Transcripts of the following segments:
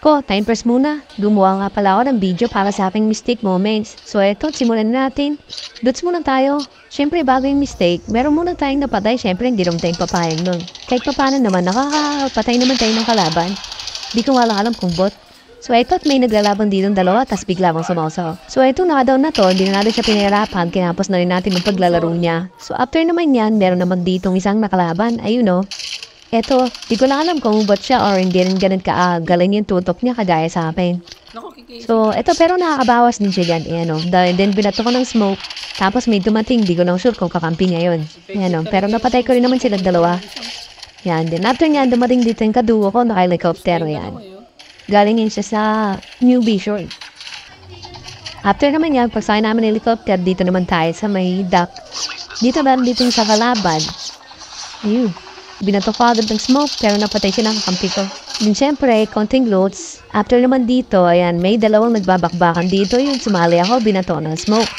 Ko, time press muna. Gumawa nga pala ako ng video para sa aking mistake moments. So eto, simulan na natin. Dots muna tayo. Siyempre, bago yung mistake, meron muna tayong napatay. Siyempre, hindi naman tayong papayag nun. Kahit pa paano naman, nakakapatay naman tayo ng kalaban. Di ko wala alam kung bot. So eto, at may naglalaban dito ng dalawa, tas bigla mong sumasaw. So eto, nakadown na to, hindi na natin siya pinahirapan, kinapos na rin natin yung paglalaro niya. So after naman yan, meron naman ditong isang nakalaban. Ayun o. Eto, di ko lang alam kung bot siya or hindi rin ganun galing yung tutok niya kagaya sa akin. So, eto pero nakakabawas din siya dyan. Ayan o. Then binato ko ng smoke. Tapos may dumating, di ko lang sure kung kakampi niya yun. Ayan o. Pero napatay ko rin naman silang dalawa. Yan. Then after niyan, dumating dito yung kaduo ko, naka-helicopter. Yan. Galing yun siya sa New Vision. After naman yan, pagsakay namin ng helicopter, dito naman tayo sa may dock. Dito ba, dito yung sa kalaban. Ayun. Binato ko agad ng smoke, pero napatay siya ng kakampi ko. Din syempre, konting loads. After naman dito, ayan, may dalawang nagbabakbakan dito. Yung sumali ako, binato ng smoke.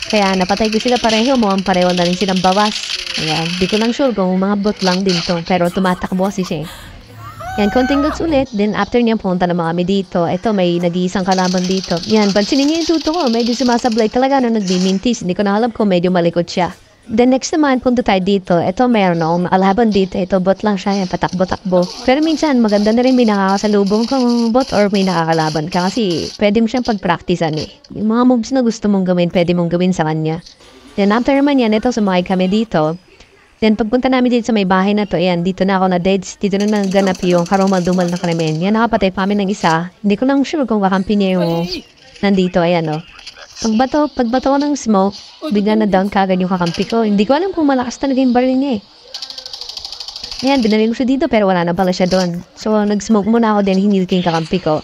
Kaya napatay ko sila pareho, mukhang pareho na rin silang bawas. Ayan, di ko lang sure kung mga bot lang din to, pero tumatakbo kasi siya. Yan, konting loads ulit. Then after niya, punta naman kami dito. Ito, may nag-iisang kalaban dito. Yan, pansinin niyo yung tuto ko. Medyo sumasablay talaga na nagbimintis. Hindi ko na alam kung medyo malikot siya. Then next naman, punta tayo dito. Ito, meron akong alaban dito. Ito, bot lang siya. Yan, patakbo-takbo. Pero minsan, maganda na rin may nakakasalubong kang bot or may nakakalaban ka. Kasi pwede mo siyang pag-practicean eh. Yung mga moves na gusto mong gawin, pwede mong gawin sa kanya. Then after naman yan, ito, sumakay kami dito. Then pagpunta namin dito sa may bahay na to, ayan, dito na ako na deads. Dito na naganap yung karumal-dumal na krimen. Yan, nakapatay pa kami ng isa. Hindi ko lang sure kung kakampi niya yung nandito, ayan o. Pagbato ko ng smoke, bigla na down kagad yung kakampi ko. Hindi ko alam kung malakas talaga yung baril niya eh. Ayan, binaril ko siya dito pero wala na pala siya doon. So, nag-smoke muna ako din, hinil ko yung kakampi ko.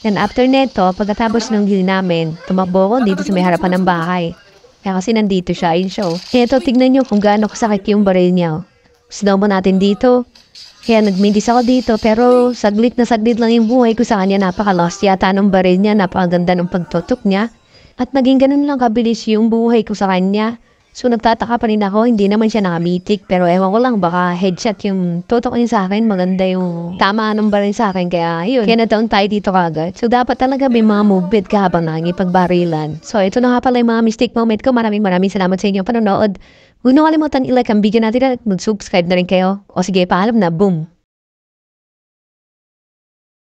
Then after neto, pagkatapos ng heal namin, tumakbo ko dito sa may harapan ng bahay. Kaya kasi nandito siya, ayun siya. Eto, tignan nyo kung gaano kasakit yung baril niya. Snow mo natin dito. Kaya nagmindis ako dito pero saglit na saglit lang yung buhay ko sa kanya. Napaka-lost yata ng baril niya, napakaganda ng pagtutok niya. At naging ganun lang kabilis yung buhay ko sa kanya. So nagtataka pa rin ako, hindi naman siya nakamitik. Pero ewan ko lang, baka headshot yung tutok niya sa akin. Maganda yung tama ng baril sa akin. Kaya yun, kaya nataon tayo dito kagad. So dapat talaga may mga movement ka habang nakikipagbarilan. So ito na nga pala yung mga mistake moment ko. Maraming salamat sa inyong panonood. Huwag na kalimutan i-like ang video natin at mag-subscribe na rin kayo. O sige, paalam na, boom!